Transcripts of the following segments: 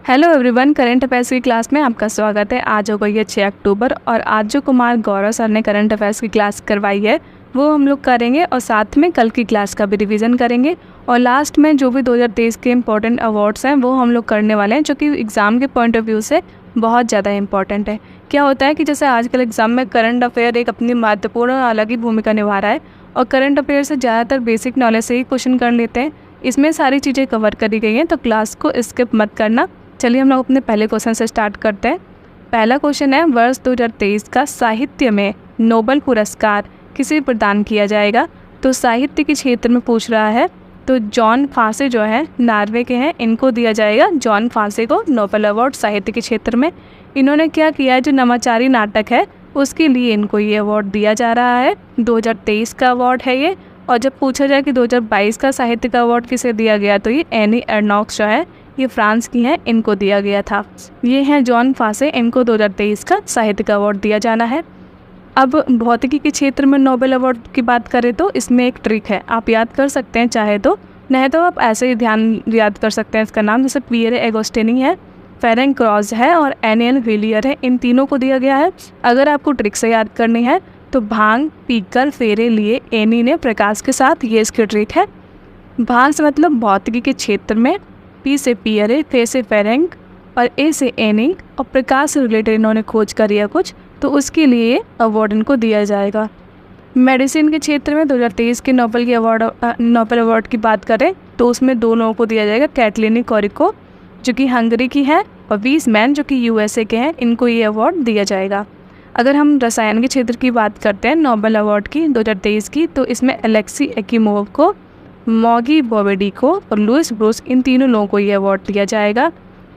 Hello everyone, current affairs की class में आपका स्वागत है। आज हो गई है 6 अक्टूबर और आज जो कुमार गौरव सर ने करंट अफेयर्स की क्लास करवाई है वो हम लोग करेंगे और साथ में कल की क्लास का भी रिवीजन करेंगे। और लास्ट में जो भी 2023 के इम्पोर्टेंट अवार्ड्स हैं वो हम लोग करने वाले हैं, जो कि एग्ज़ाम के पॉइंट ऑफ व्यू से बहुत ज़्यादा इंपॉर्टेंट है। क्या होता है कि जैसे आजकल एग्ज़ाम में करंट अफेयर एक अपनी महत्वपूर्ण और अलग ही भूमिका निभा रहा है और करंट अफेयर से ज़्यादातर बेसिक नॉलेज से ही क्वेश्चन कर लेते हैं। इसमें सारी चीज़ें कवर करी गई हैं, तो क्लास को स्किप मत करना। चलिए हम लोग अपने पहले क्वेश्चन से स्टार्ट करते हैं। पहला क्वेश्चन है, वर्ष 2023 का साहित्य में नोबेल पुरस्कार किसे प्रदान किया जाएगा? तो साहित्य के क्षेत्र में पूछ रहा है, तो जॉन फासे जो है नॉर्वे के हैं, इनको दिया जाएगा। जॉन फासे को नोबेल अवार्ड साहित्य के क्षेत्र में। इन्होंने क्या किया है, जो नवाचारी नाटक है उसके लिए इनको ये अवार्ड दिया जा रहा है। 2023 का अवार्ड है ये। और जब पूछा जाए कि 2022 का साहित्य का अवार्ड किसे दिया गया, तो ये एनी एर्नॉक्स जो है, ये फ्रांस की हैं, इनको दिया गया था। ये हैं जॉन फासे, इनको 2023 का साहित्य का अवार्ड दिया जाना है। अब भौतिकी के क्षेत्र में नोबेल अवार्ड की बात करें तो इसमें एक ट्रिक है, आप याद कर सकते हैं चाहे तो, नहीं तो आप ऐसे ही ध्यान याद कर सकते हैं इसका नाम। जैसे पियरे एगोस्टिनी है, फेरेंक क्रॉस है और एनियन व्हिलियर है, इन तीनों को दिया गया है। अगर आपको ट्रिक से याद करनी है तो भांग पीकर फेरे लिए एनी ने प्रकाश के साथ, ये इसकी ट्रिक है। भांग से मतलब भौतिकी के क्षेत्र में, पी से पियरे, फे से फेरेंक और ए से एनिंग और प्रकाश से रिलेटेड इन्होंने खोज करी है कुछ, तो उसके लिए अवार्ड इनको दिया जाएगा। मेडिसिन के क्षेत्र में 2023 के नोबेल अवार्ड की बात करें तो उसमें दो लोगों को दिया जाएगा। कैटलिनी कोरिको जो कि हंगरी की है और वीस मैन जो कि यूएसए के हैं, इनको ये अवार्ड दिया जाएगा। अगर हम रसायन के क्षेत्र की बात करते हैं नोबेल अवार्ड की 2023 की, तो इसमें एलेक्सी एक्कीमोव को, मॉगी बोवेडी को और लुइस ब्रूस, इन तीनों लोगों को ये अवार्ड दिया जाएगा।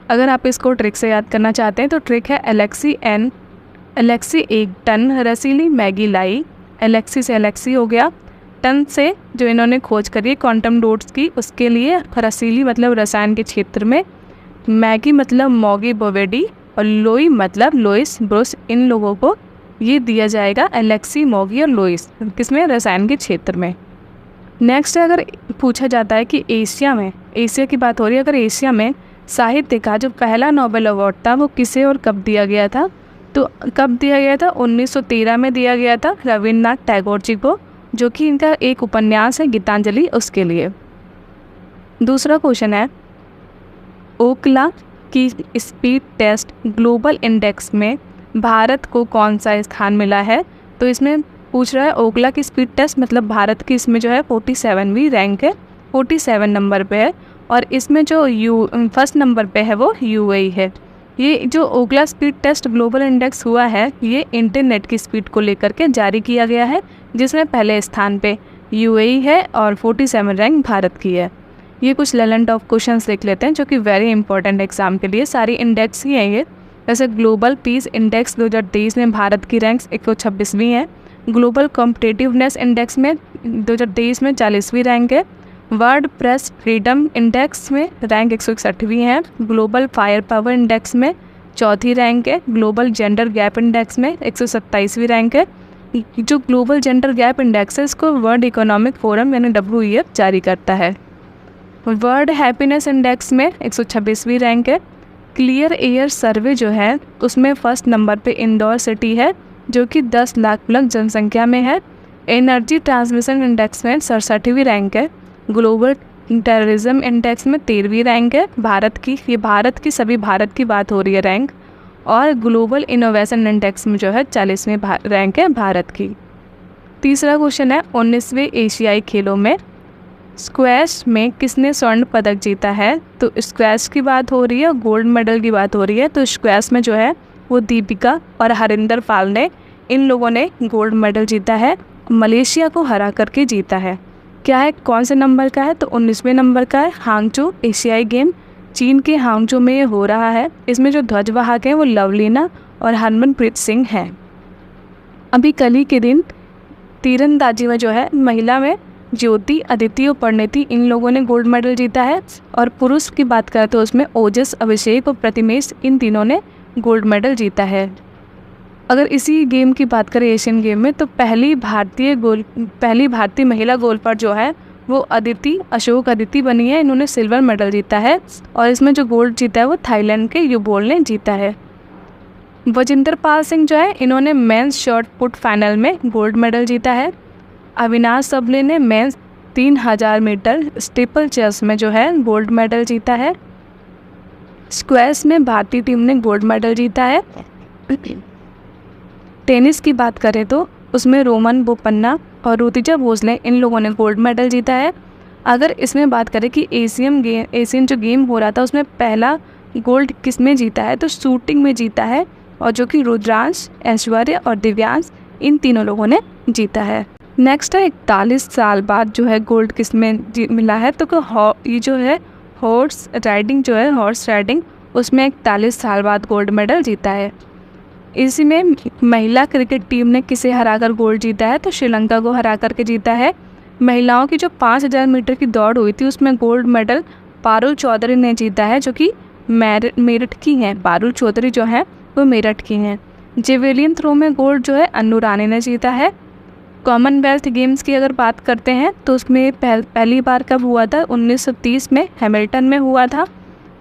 अगर आप इसको ट्रिक से याद करना चाहते हैं तो ट्रिक है एलेक्सी एक टन रसीली मैगी लाई। एलेक्सी से एलेक्सी हो गया, टन से जो इन्होंने खोज करी है क्वांटम डॉट्स की, उसके लिए रसीली मतलब रसायन के क्षेत्र में, मैगी मतलब मॉगी बोवेडी और लोई मतलब लुइस ब्रूस, इन लोगों को ये दिया जाएगा। एलेक्सी, मॉगी और लुइस किसमें? रसायन के क्षेत्र में। नेक्स्ट अगर पूछा जाता है कि एशिया की बात हो रही है, अगर एशिया में साहित्य का जो पहला नोबेल अवार्ड था वो किसे और कब दिया गया था, तो कब दिया गया था? 1913 में दिया गया था रविन्द्रनाथ टैगोर जी को, जो कि इनका एक उपन्यास है गीतांजलि, उसके लिए। दूसरा क्वेश्चन है, ओकला की स्पीड टेस्ट ग्लोबल इंडेक्स में भारत को कौन सा स्थान मिला है? तो इसमें पूछ रहा है ओकला की स्पीड टेस्ट, मतलब भारत की इसमें जो है 47वीं रैंक है, 47 नंबर पे है। और इसमें जो फर्स्ट नंबर पे है वो यूएई है। ये जो ओकला स्पीड टेस्ट ग्लोबल इंडेक्स हुआ है, ये इंटरनेट की स्पीड को लेकर के जारी किया गया है, जिसमें पहले स्थान पे यूएई है और 47 रैंक भारत की है। ये कुछ लेलेंट ऑफ क्वेश्चंस देख लेते हैं जो कि वेरी इंपॉर्टेंट एग्जाम के लिए, सारी इंडेक्स ही हैं ये। जैसे ग्लोबल पीस इंडेक्स 2023 में भारत की रैंक 126वीं है। ग्लोबल कॉम्पिटिटिवनेस इंडेक्स में 2023 में 40वीं रैंक है। वर्ल्ड प्रेस फ्रीडम इंडेक्स में रैंक 161वीं है। ग्लोबल फायर पावर इंडेक्स में 4थी रैंक है। ग्लोबल जेंडर गैप इंडेक्स में 127वीं रैंक है। जो ग्लोबल जेंडर गैप इंडेक्स है इसको वर्ल्ड इकोनॉमिक फोरम यानी WEF जारी करता है। वर्ल्ड हैप्पीनेस इंडेक्स में 126वीं रैंक है। क्लियर एयर सर्वे जो है उसमें फर्स्ट नंबर पे इंदौर सिटी है, जो कि 10 लाख प्लस जनसंख्या में है। एनर्जी ट्रांसमिशन इंडेक्स में 67वीं रैंक है। ग्लोबल टेररिज्म इंडेक्स में 13वीं रैंक है भारत की, ये भारत की, सभी भारत की बात हो रही है रैंक। और ग्लोबल इनोवेशन इंडेक्स में जो है 40वीं रैंक है भारत की। तीसरा क्वेश्चन है, 19वें एशियाई खेलों में स्क्वैश में किसने स्वर्ण पदक जीता है? तो स्क्वैश की बात हो रही है, गोल्ड मेडल की बात हो रही है। तो स्क्वैश में जो है वो दीपिका और हरिंदर पाल ने, इन लोगों ने गोल्ड मेडल जीता है, मलेशिया को हरा करके जीता है। क्या है, कौन से नंबर का है? तो 19वें नंबर का है। हांगझो एशियाई गेम, चीन के हांगझो में ये हो रहा है। इसमें जो ध्वजवाहक हैं वो लवलीना और हरमनप्रीत सिंह हैं। अभी कल ही के दिन तीरंदाजी में जो है महिला में ज्योति, अदिति और परिणीति, इन लोगों ने गोल्ड मेडल जीता है। और पुरुष की बात करें तो उसमें ओजस, अभिषेक और प्रतिमेश, इन तीनों ने गोल्ड मेडल जीता है। अगर इसी गेम की बात करें एशियन गेम में, तो पहली भारतीय महिला गोल्फर जो है वो अदिति, अशोक अदिति बनी है, इन्होंने सिल्वर मेडल जीता है। और इसमें जो गोल्ड जीता है वो थाईलैंड के युबोल ने जीता है। वजिंदर पाल सिंह जो है, इन्होंने मेंस शॉट पुट फाइनल में गोल्ड मेडल जीता है। अविनाश सबले ने मेंस 3000 मीटर स्टीपल चेस में जो है गोल्ड मेडल जीता है। स्क्वैश में भारतीय टीम ने गोल्ड मेडल जीता है। टेनिस की बात करें तो उसमें रोमन बोपन्ना और ऋतुजा भोसले, इन लोगों ने गोल्ड मेडल जीता है। अगर इसमें बात करें कि एशियन जो गेम हो रहा था उसमें पहला गोल्ड किस में जीता है, तो शूटिंग में जीता है, और जो कि रुद्रांश, ऐश्वर्या और दिव्यांश, इन तीनों लोगों ने जीता है। नेक्स्ट है 41 साल बाद जो है गोल्ड किस में मिला है, तो ये जो है हॉर्स राइडिंग उसमें 41 साल बाद गोल्ड मेडल जीता है। इसी में महिला क्रिकेट टीम ने किसे हराकर गोल्ड जीता है, तो श्रीलंका को हरा करके जीता है। महिलाओं की जो 5000 मीटर की दौड़ हुई थी उसमें गोल्ड मेडल पारुल चौधरी ने जीता है, जो कि मेरठ की हैं। पारुल चौधरी जो है वो मेरठ की हैं। जेवेलियन थ्रो में गोल्ड जो है अन्नू रानी ने जीता है। कॉमनवेल्थ गेम्स की अगर बात करते हैं तो उसमें पहली बार कब हुआ था, 1930 में हैमिल्टन में हुआ था।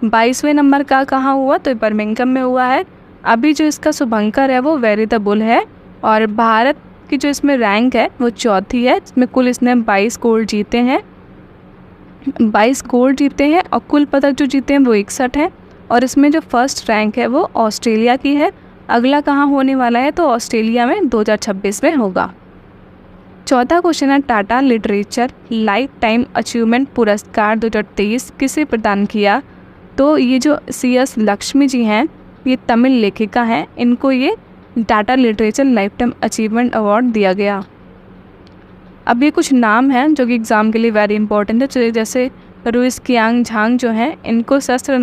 22वें नंबर का कहाँ हुआ, तो बर्मिंघम में हुआ है। अभी जो इसका शुभंकर है वो वेरी द बुल है, और भारत की जो इसमें रैंक है वो चौथी है। इसमें कुल इसने 22 गोल्ड जीते हैं, 22 गोल्ड जीते हैं, और कुल पदक जो जीते हैं वो 61 हैं। और इसमें जो फर्स्ट रैंक है वो ऑस्ट्रेलिया की है। अगला कहाँ होने वाला है, तो ऑस्ट्रेलिया में 2026 में होगा। चौथा क्वेश्चन है Tata literature life time achievement पुरस्कार 2023 किसे प्रदान किया, तो ये जो CS लक्ष्मी जी हैं, ये तमिल लेखिका हैं, इनको ये Tata literature life time achievement award दिया गया। अब ये कुछ नाम हैं जो कि एग्ज़ाम के लिए वेरी इंपॉर्टेंट है, जैसे रुइस कियांग झांग जो हैं, इनको शस्त्र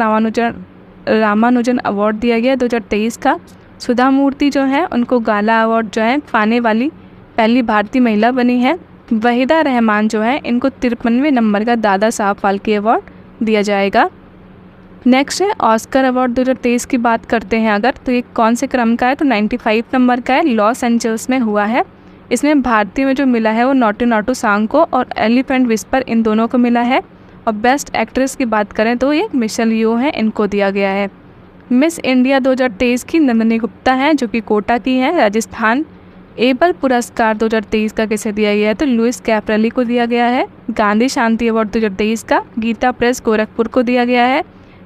रामानुजन अवार्ड दिया गया 2023 का। सुधा मूर्ति जो है उनको गाला अवार्ड जो है पाने वाली पहली भारतीय महिला बनी है। वहीदा रहमान जो है, इनको 53वें नंबर का दादा साहब फाल्के अवार्ड दिया जाएगा। नेक्स्ट है ऑस्कर अवार्ड 2023 की बात करते हैं अगर, तो ये कौन से क्रम का है, तो 95 नंबर का है, लॉस एंजल्स में हुआ है। इसमें भारतीय में जो मिला है वो नोटू नोटू सांग को और एलिफेंट विस्पर, इन दोनों को मिला है। और बेस्ट एक्ट्रेस की बात करें तो ये मिशेल यो है, इनको दिया गया है। मिस इंडिया 2023 की नंदिनी गुप्ता है, जो कि कोटा की है, राजस्थान। एबल पुरस्कार 2023 का किसे दिया गया है, तो लुइस कैप्रेली को दिया गया है। गांधी शांति अवार्ड 2023 का गीता प्रेस गोरखपुर को दिया गया है।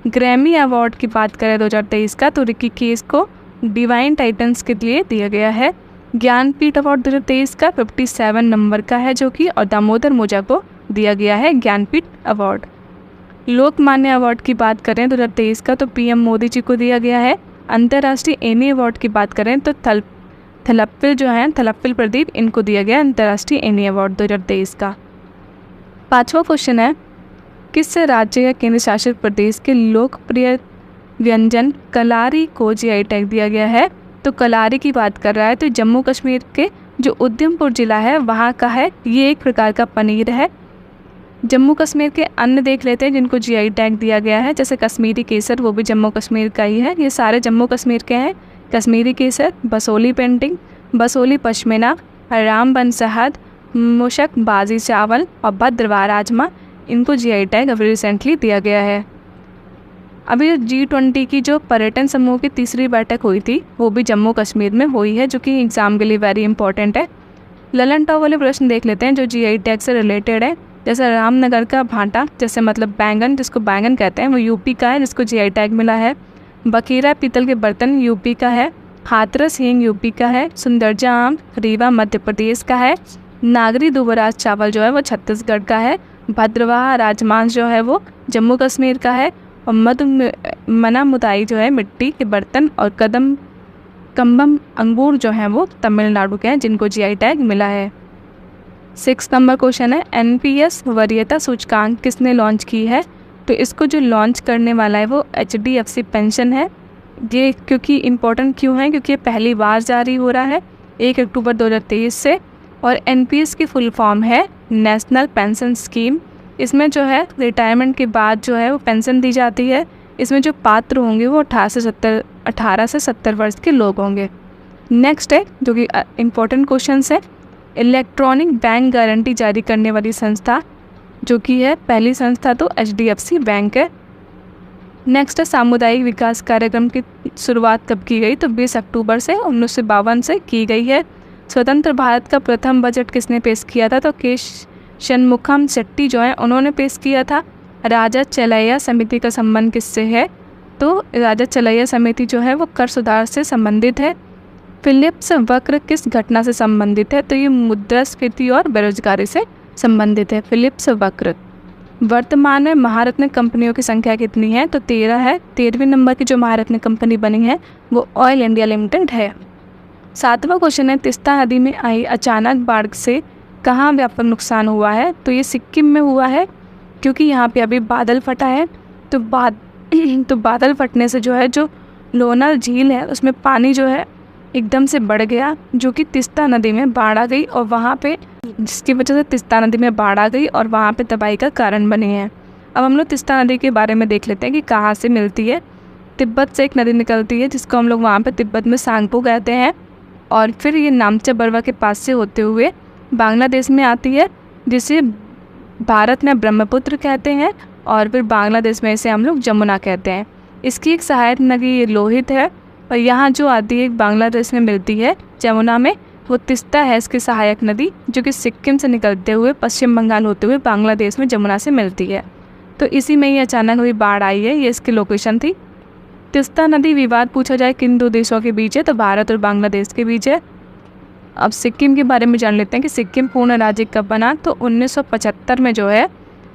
ग्रैमी अवार्ड की बात करें 2023 का, तो रिकी केस को डिवाइन टाइटन्स के लिए दिया गया है। ज्ञानपीठ अवार्ड 2023 का 57 नंबर का है, जो कि और दामोदर मोजा को दिया गया है ज्ञानपीठ अवार्ड। लोकमान्य अवार्ड की बात करें 2023 का, तो PM मोदी जी को दिया गया है। अंतर्राष्ट्रीय एनी अवार्ड की बात करें तो थलप्पिल प्रदीप, इनको दिया गया अंतर्राष्ट्रीय एनी अवार्ड 2023 का। पांचवा क्वेश्चन है किस राज्य या केंद्र शासित प्रदेश के लोकप्रिय व्यंजन कलारी को GI टैग दिया गया है, तो कलारी की बात कर रहा है तो जम्मू कश्मीर के जो उधमपुर ज़िला है वहाँ का है। ये एक प्रकार का पनीर है। जम्मू कश्मीर के अन्न देख लेते हैं जिनको GI टैग दिया गया है, जैसे कश्मीरी केसर, वो भी जम्मू कश्मीर का ही है। ये सारे जम्मू कश्मीर के हैं। कश्मीरी केसर, बसोली पेंटिंग, बसोली पश्मीना, रामबन शहद, मुशक बाजी चावल और भद्रवाह राजमा, इनको GI टैग अभी रिसेंटली दिया गया है। अभी G20 की जो पर्यटन समूह की तीसरी बैठक हुई थी वो भी जम्मू कश्मीर में हुई है, जो कि एग्ज़ाम के लिए वेरी इंपॉर्टेंट है। ललन टॉप वाले प्रश्न देख लेते हैं जो GI टैग से रिलेटेड है। जैसे रामनगर का भांटा, जैसे मतलब बैंगन, जिसको बैंगन कहते हैं, वो यूपी का है, जिसको GI टैग मिला है। बकीरा पीतल के बर्तन यूपी का है। हाथरस हींग यूपी का है। सुंदरजा आम रीवा मध्य प्रदेश का है। नागरी दुबराज चावल जो है वो छत्तीसगढ़ का है। भद्रवाह राजमांस जो है वो जम्मू कश्मीर का है। और मना मुताई जो है मिट्टी के बर्तन और कम्बम अंगूर जो हैं वो तमिलनाडु के हैं, जिनको GI टैग मिला है। 6 नंबर क्वेश्चन है NPS वरीयता सूचकांक किसने लॉन्च की है, तो इसको जो लॉन्च करने वाला है वो HDFC पेंशन है। ये क्योंकि इम्पोर्टेंट क्यों है, क्योंकि ये पहली बार जारी हो रहा है 1 अक्टूबर 2023 से। और NPS की फुल फॉर्म है नेशनल पेंशन स्कीम। इसमें जो है रिटायरमेंट के बाद जो है वो पेंशन दी जाती है। इसमें जो पात्र होंगे वो 18 से 70 वर्ष के लोग होंगे। नेक्स्ट है जो कि इम्पोर्टेंट क्वेश्चन है, इलेक्ट्रॉनिक बैंक गारंटी जारी करने वाली संस्था जो कि है पहली संस्था तो HDFC बैंक है। नेक्स्ट है सामुदायिक विकास कार्यक्रम की शुरुआत कब की गई, तो 20 अक्टूबर से 1952 से की गई है। स्वतंत्र भारत का प्रथम बजट किसने पेश किया था, तो के शनमुखम शेट्टी जो है उन्होंने पेश किया था। राजा चलैया समिति का संबंध किससे है, तो राजा चलैया समिति जो है वो कर सुधार से संबंधित है। फिलिप्स वक्र किस घटना से संबंधित है, तो ये मुद्रास्फीति और बेरोजगारी से संबंधित है फिलिप्स वक्र। वर्तमान में महारत्न कंपनियों की संख्या कितनी है, तो 13 है। 13वें नंबर की जो महारत्न कंपनी बनी है वो ऑयल इंडिया लिमिटेड है। 7वां क्वेश्चन है, तीस्ता नदी में आई अचानक बाढ़ से कहाँ व्यापक नुकसान हुआ है, तो ये सिक्किम में हुआ है, क्योंकि यहाँ पे अभी बादल फटा है। तो बादल फटने से जो है जो लोनार झील है उसमें पानी जो है एकदम से बढ़ गया, जो कि तीस्ता नदी में बाढ़ आ गई, और वहाँ पे जिसकी वजह से तीस्ता नदी में बाढ़ आ गई और वहाँ पे तबाही का कारण बनी है। अब हम लोग तीस्ता नदी के बारे में देख लेते हैं कि कहाँ से मिलती है। तिब्बत से एक नदी निकलती है जिसको हम लोग वहाँ पे तिब्बत में सांगपो कहते हैं, और फिर ये नामचा बरवा के पास से होते हुए बांग्लादेश में आती है, जिसे भारत में ब्रह्मपुत्र कहते हैं, और फिर बांग्लादेश में इसे हम लोग जमुना कहते हैं। इसकी एक सहायक नदी लोहित है, और यहाँ जो आती है बांग्लादेश में मिलती है जमुना में, वो तीस्ता है इसकी सहायक नदी, जो कि सिक्किम से निकलते हुए पश्चिम बंगाल होते हुए बांग्लादेश में जमुना से मिलती है। तो इसी में ही अचानक हुई बाढ़ आई है, ये इसकी लोकेशन थी। तीस्ता नदी विवाद पूछा जाए किन दो देशों के बीच है, तो भारत और बांग्लादेश के बीच है। अब सिक्किम के बारे में जान लेते हैं कि सिक्किम पूर्ण राज्य कब बना, तो 1975 में जो है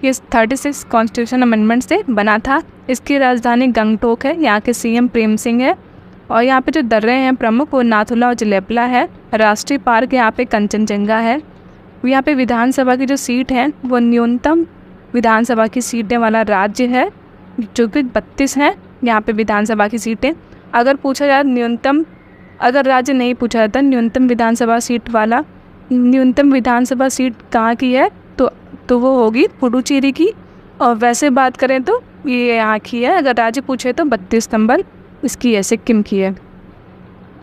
ये 36 कॉन्स्टिट्यूशन अमेंडमेंट से बना था। इसकी राजधानी गंगटोक है, यहाँ के CM प्रेम सिंह है, और यहाँ पे जो दर्रे हैं प्रमुख वो नाथुला और जलेपला है। राष्ट्रीय पार्क यहाँ पे कंचनजंगा है। यहाँ पे विधानसभा की जो सीट है वो न्यूनतम विधानसभा की सीटें वाला राज्य है, जो कि 32 हैं यहाँ पे विधानसभा की सीटें। अगर पूछा जाए न्यूनतम, अगर राज्य नहीं पूछा जाता न्यूनतम विधानसभा सीट वाला, न्यूनतम विधानसभा सीट कहाँ की है, तो वो होगी पुडुचेरी की, और वैसे बात करें तो ये यहाँ की है। अगर राज्य पूछे तो 32 नंबर इसकी है, सिक्किम की है।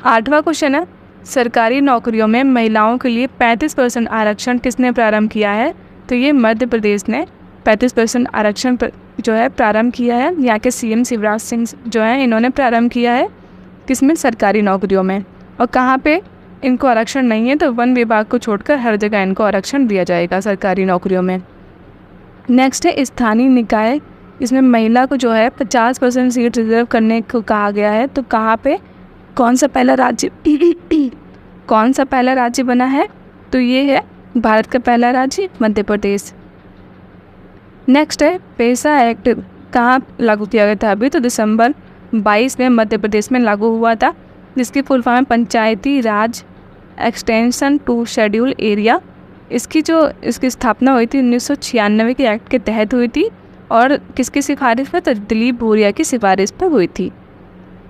8वां क्वेश्चन है, सरकारी नौकरियों में महिलाओं के लिए 35% आरक्षण किसने प्रारंभ किया है, तो ये मध्य प्रदेश ने 35% आरक्षण जो है प्रारंभ किया है। यहाँ के CM शिवराज सिंह जो है इन्होंने प्रारंभ किया है, किसमें, सरकारी नौकरियों में। और कहाँ पे इनको आरक्षण नहीं है, तो वन विभाग को छोड़कर हर जगह इनको आरक्षण दिया जाएगा सरकारी नौकरियों में। नेक्स्ट है स्थानीय निकाय, इसमें महिला को जो है 50% सीट रिजर्व करने को कहा गया है, तो कहाँ पे कौन सा पहला राज्य बना है, तो ये है भारत का पहला राज्य मध्य प्रदेश। नेक्स्ट है पेसा एक्ट कहाँ लागू किया गया था अभी, तो दिसंबर 22 में मध्य प्रदेश में लागू हुआ था, जिसकी फुल फॉर्म है पंचायती राज एक्सटेंशन टू शेड्यूल एरिया। इसकी स्थापना हुई थी 1996 के एक्ट के तहत हुई थी, और किसकी सिफारिश पर, तो दिलीप भूरिया की सिफारिश पर हुई थी।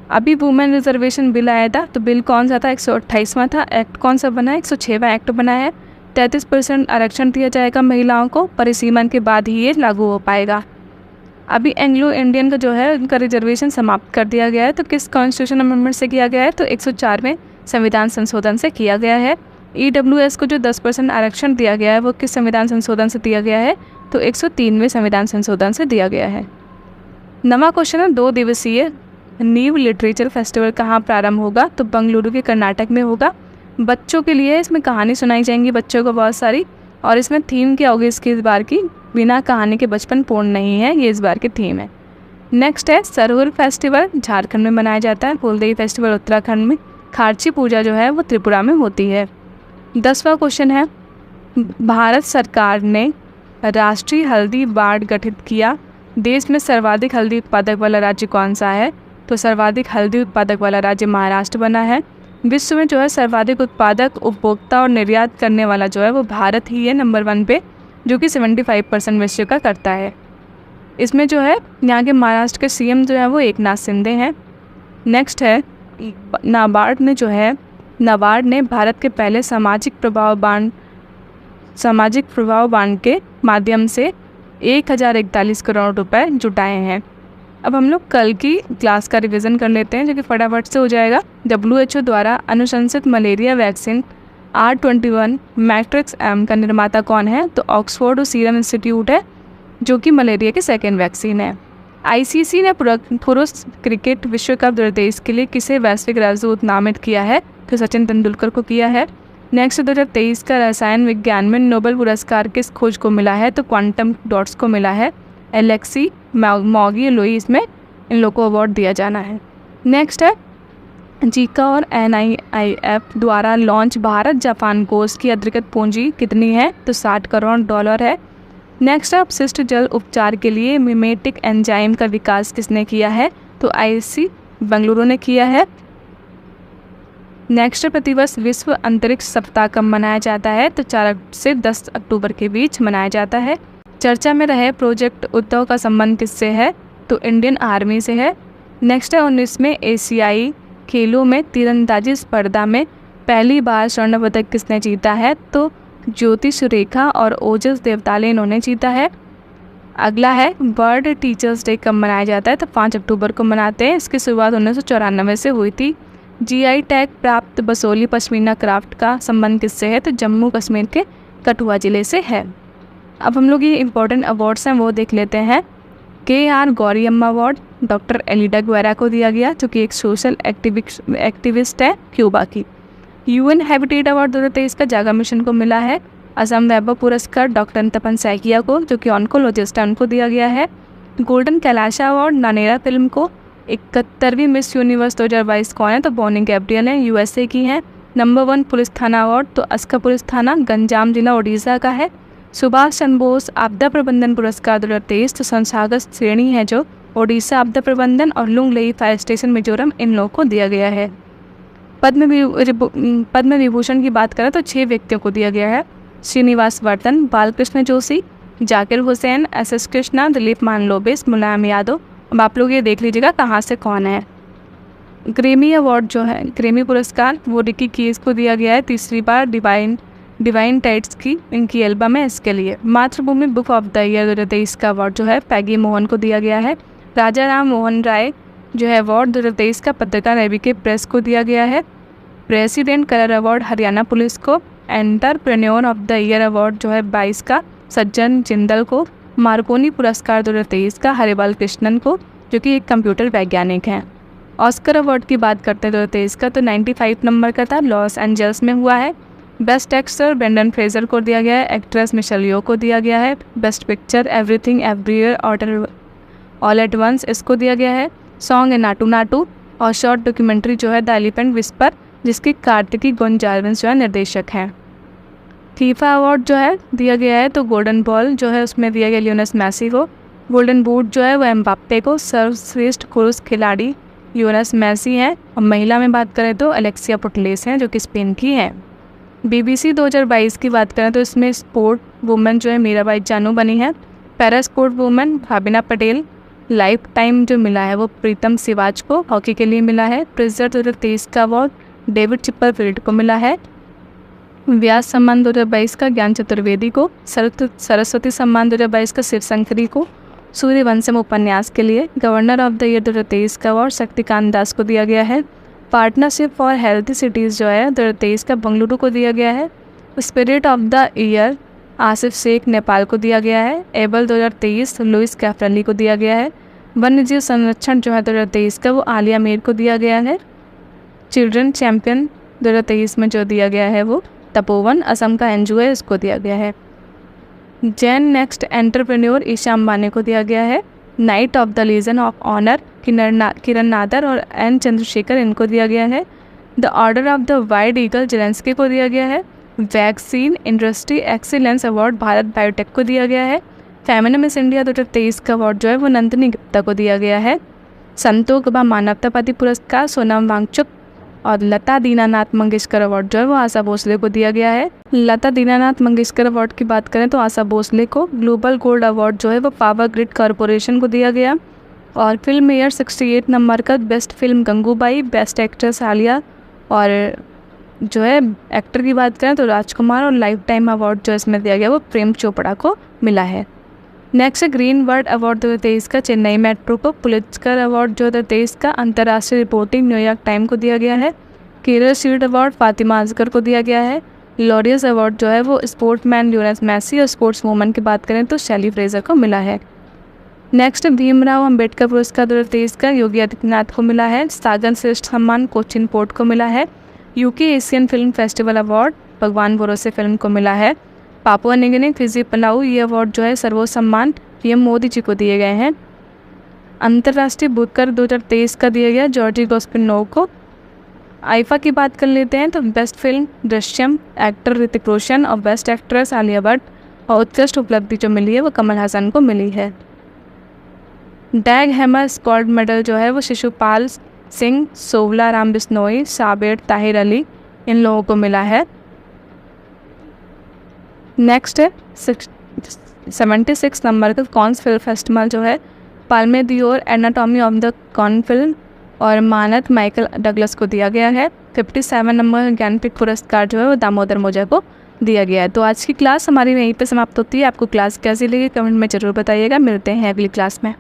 अभी वुमेन रिजर्वेशन बिल आया था, तो बिल कौन सा था, 128वां था। एक्ट कौन सा बना है, 106वां एक्ट बना है। 33% आरक्षण दिया जाएगा महिलाओं को, परिसीमन के बाद ही ये लागू हो पाएगा। अभी एंग्लो इंडियन का जो है उनका रिजर्वेशन समाप्त कर दिया गया है, तो किस कॉन्स्टिट्यूशन अमेंडमेंट से किया गया है, तो 104वें संविधान संशोधन से किया गया है। EWS को जो 10% आरक्षण दिया गया है वो किस संविधान संशोधन से दिया गया है, तो 103वें संविधान संशोधन से दिया गया है। 9वां क्वेश्चन है, 2 दिवसीय नीव लिटरेचर फेस्टिवल कहाँ प्रारंभ होगा, तो बेंगलुरु के कर्नाटक में होगा। बच्चों के लिए इसमें कहानी सुनाई जाएंगी बच्चों को बहुत सारी, और इसमें थीम क्या होगी इसकी इस बार की, बिना कहानी के बचपन पूर्ण नहीं है, ये इस बार की थीम है। नेक्स्ट है सरहुल फेस्टिवल झारखंड में मनाया जाता है, फूलदेई फेस्टिवल उत्तराखंड में, खारची पूजा जो है वो त्रिपुरा में होती है। 10वां क्वेश्चन है, भारत सरकार ने राष्ट्रीय हल्दी बोर्ड गठित किया, देश में सर्वाधिक हल्दी उत्पादक वाला राज्य कौन सा है, तो सर्वाधिक हल्दी उत्पादक वाला राज्य महाराष्ट्र बना है। विश्व में जो है सर्वाधिक उत्पादक, उपभोक्ता और निर्यात करने वाला जो है वो भारत ही है नंबर 1 पे, जो कि 75% विश्व का करता है। इसमें जो है यहाँ के महाराष्ट्र के CM जो है वो एकनाथ शिंदे हैं। नेक्स्ट है नाबार्ड ने भारत के पहले सामाजिक प्रभाव बांड के माध्यम से 1041 करोड़ रुपए जुटाए हैं। अब हम लोग कल की क्लास का रिवीजन कर लेते हैं, जो कि फटाफट से हो जाएगा। WHO द्वारा अनुशंसित malaria vaccine R21 matrix M का निर्माता कौन है? तो ऑक्सफोर्ड और सीरम इंस्टीट्यूट है, जो कि मलेरिया की सेकेंड वैक्सीन है। आईसीसी ने पुरुष क्रिकेट विश्व कप देश के लिए किसे वैश्विक राजदूत नामित किया है? तो सचिन तेंदुलकर को किया है। नेक्स्ट 2023 का रसायन विज्ञान में नोबेल पुरस्कार किस खोज को मिला है? तो क्वांटम डॉट्स को मिला है। एलेक्सी मॉगी लुईस में इन लोगों को अवार्ड दिया जाना है। नेक्स्ट है जीका और NIIF द्वारा लॉन्च भारत जापान कोष की अधिकृत पूंजी कितनी है? तो $60 करोड़ है। नेक्स्ट अपशिष्ट जल उपचार के लिए मिमेटिक एंजाइम का विकास किसने किया है? तो IISc बेंगलुरु ने किया है। नेक्स्ट प्रतिवर्ष विश्व अंतरिक्ष सप्ताह कब मनाया जाता है? तो 4 से 10 अक्टूबर के बीच मनाया जाता है। चर्चा में रहे प्रोजेक्ट उद्धव का संबंध किससे है? तो इंडियन आर्मी से है। नेक्स्ट है 19वें एशियाई खेलों में तीरंदाजी स्पर्धा में पहली बार स्वर्ण पदक किसने जीता है? तो ज्योति सुरेखा और ओजस देवताले इन्होंने जीता है। अगला है वर्ल्ड टीचर्स डे कब मनाया जाता है? तो 5 अक्टूबर को मनाते हैं। इसकी शुरुआत 1994 से हुई थी। GI टैग प्राप्त बसोली पश्मीना क्राफ्ट का संबंध किससे है? तो जम्मू कश्मीर के कठुआ ज़िले से है। अब हम लोग ये इंपॉर्टेंट अवार्ड्स हैं वो देख लेते हैं। KR गौरीअम्मा अवार्ड डॉक्टर एलिडा गुएरा को दिया गया, जो कि एक सोशल एक्टिविस्ट है क्यूबा की। UN हैबिटेट अवार्ड 2023 का जागा मिशन को मिला है। असम वैभव पुरस्कार डॉक्टर तपन सैकिया को, जो कि ऑन्कोलॉजिस्ट है, उनको दिया गया है। Golden Kailasa award Nanera film को। 71वीं मिस यूनिवर्स 2022 कौन है? तो बॉनी गैब्रियल है, USA की हैं। नंबर 1 पुलिस थाना अवार्ड तो अस्का पुलिस थाना गंजाम जिला ओडिशा का है। सुभाष चंद्र बोस आपदा प्रबंधन पुरस्कार 2023 तो संस्थागत श्रेणी है जो ओडिशा आपदा प्रबंधन और लुंगलेई फायर स्टेशन मिजोरम इन लोगों को दिया गया है। पद्म विभूषण की बात करें तो 6 व्यक्तियों को दिया गया है। श्रीनिवास वर्धन, बालकृष्ण जोशी, जाकिर हुसैन, SS कृष्णा, दिलीप मानलोबिस, मुलायम यादव। अब आप लोग ये देख लीजिएगा कहाँ से कौन है। ग्रेमी अवार्ड जो है, ग्रेमी पुरस्कार वो रिकी कीज को दिया गया है 3री बार डिवाइन टाइट्स की इनकी एल्बम है इसके लिए। मातृभूमि बुक ऑफ द ईयर 2023 का अवार्ड जो है पैगी मोहन को दिया गया है। राजा राम मोहन राय जो है अवार्ड 2023 का पत्रकार एबीके प्रेस को दिया गया है। President colour award Haryana police को। Entrepreneur of the year award जो है 22 का सज्जन जिंदल को। मार्कोनी पुरस्कार 2023 का हरिबाल कृष्णन को, जो कि एक कंप्यूटर वैज्ञानिक हैं। ऑस्कर अवार्ड की बात करते हैं 2023 का तो 95 नंबर का था, लॉस एंजल्स में हुआ है। बेस्ट एक्टर ब्रेंडन फ्रेजर को दिया गया है। एक्ट्रेस मिशेल यो को दिया गया है। Best picture everything everywhere all at once इसको दिया गया है। सॉन्ग है नाटू नाटू। और शॉर्ट डॉक्यूमेंट्री जो है द एलिफेंट विस्पर, जिसकी कार्तिकी गोंजाल्विस जो है निर्देशक हैं। फीफा अवार्ड जो है दिया गया है तो गोल्डन बॉल जो है उसमें दिया गया लियोनेल मेसी को। गोल्डन बूट जो है वो एम्बाप्पे को। सर्वश्रेष्ठ पुरुष खिलाड़ी लियोनेल मेसी हैं। और महिला में बात करें तो अलेक्सिया पुटलेस हैं, जो कि स्पेन की हैं। BBC 2022 की बात करें तो इसमें स्पोर्ट वुमेन जो है मीराबाई चानू बनी है। Para sport women Bhavina Patel. Lifetime जो मिला है वो प्रीतम सिवाच को हॉकी के लिए मिला है। प्रिजर 2023 का अवार्ड डेविड चिप्परफील्ड को मिला है। व्यास सम्मान 2022 का ज्ञान चतुर्वेदी को। सरस्वती सम्मान 2022 का शिवशंकरी को। सूर्यवंशम उपन्यास के लिए। गवर्नर ऑफ द ईयर 2023 का अवार्ड शक्तिकांत दास को दिया गया है। पार्टनरशिप फॉर हेल्थी सिटीज़ जो है 2023 का बेंगलुरु को दिया गया है। Spirit of the year Asif Shaikh Nepal को दिया गया है। एबल 2023 लुइस कैफ्रली को दिया गया है। वन्यजीव संरक्षण जो है 2023 का वो आलिया मीर को दिया गया है। चिल्ड्रन चैम्पियन 2023 में जो दिया गया है वो तपोवन असम का NGO है, इसको दिया गया है। Gen next entrepreneur Isha Ambani को दिया गया है। Knight of the legion of honour Kiran Nadar और N चंद्रशेखर इनको दिया गया है। The order of the white eagle Zelensky को दिया गया है। Vaccine industry excellence award Bharat Biotech को दिया गया है। फेमिना मिस इंडिया 2023 का अवार्ड जो है वो नंदिनी गुप्ता को दिया गया है। संतोष गभा मानवतावादी पुरस्कार सोनम वांगचुक और लता दीनानाथ मंगेशकर अवार्ड जो है वो आशा भोसले को दिया गया है। लता दीनानाथ मंगेशकर अवार्ड की बात करें तो आशा भोसले को। ग्लोबल गोल्ड अवार्ड जो है वो पावर ग्रिड कॉरपोरेशन को दिया गया। और फिल्म ईयर 68 नंबर का best film Gangubai, best actress Alia और जो है एक्टर की बात करें तो राजकुमार। और लाइफ टाइम अवार्ड जो इसमें दिया गया वो प्रेम चोपड़ा को मिला है। नेक्स्ट ग्रीन वर्ड अवार्ड 2023 का चेन्नई मेट्रो को। पुलित्जर अवार्ड जो 2023 का अंतर्राष्ट्रीय रिपोर्टिंग न्यूयॉर्क टाइम को दिया गया है। केरल शील्ड अवार्ड फातिमा असगर को दिया गया है। लॉरियस अवार्ड जो है वो स्पोर्ट्समैन लियोनेल मेसी और स्पोर्ट्स वूमन की बात करें तो शैली फ्रेजर को मिला है। नेक्स्ट भीमराव अंबेडकर पुरस्कार 2023 का योगी आदित्यनाथ को मिला है। सागर श्रेष्ठ सम्मान कोचिन पोर्ट को मिला है। UK Asian film festival award भगवान भरोसे फिल्म को मिला है। Papua New Guinea Fiji Palau ये अवार्ड जो है सर्वोच्च सम्मान पीएम मोदी जी को दिए गए हैं। अंतर्राष्ट्रीय बुकर 2023 का दिया गया जॉर्जी गोस्पिनोव को। आईफा की बात कर लेते हैं तो best film Drishyam actor Hrithik Roshan और बेस्ट एक्ट्रेस आलिया भट्ट और उत्कृष्ट उपलब्धि जो मिली है वो कमल हासन को मिली है। डैग हैमर स्क्वाड मेडल जो है वो शिशुपाल सिंह, सोवला राम बिश्नोई, साबिर ताहिर अली इन लोगों को मिला है। नेक्स्ट है 76 नंबर का कॉन्स फिल्म फेस्टिवल जो है Palme d'Or anatomy of the Cannes film और मानद माइकल डगलस को दिया गया है। 57 नंबर ज्ञानपीठ पुरस्कार जो है वो दामोदर मोजा को दिया गया है। तो आज की क्लास हमारी यहीं पे समाप्त होती है। आपको क्लास कैसी लगी कमेंट में ज़रूर बताइएगा। मिलते हैं अगली क्लास में।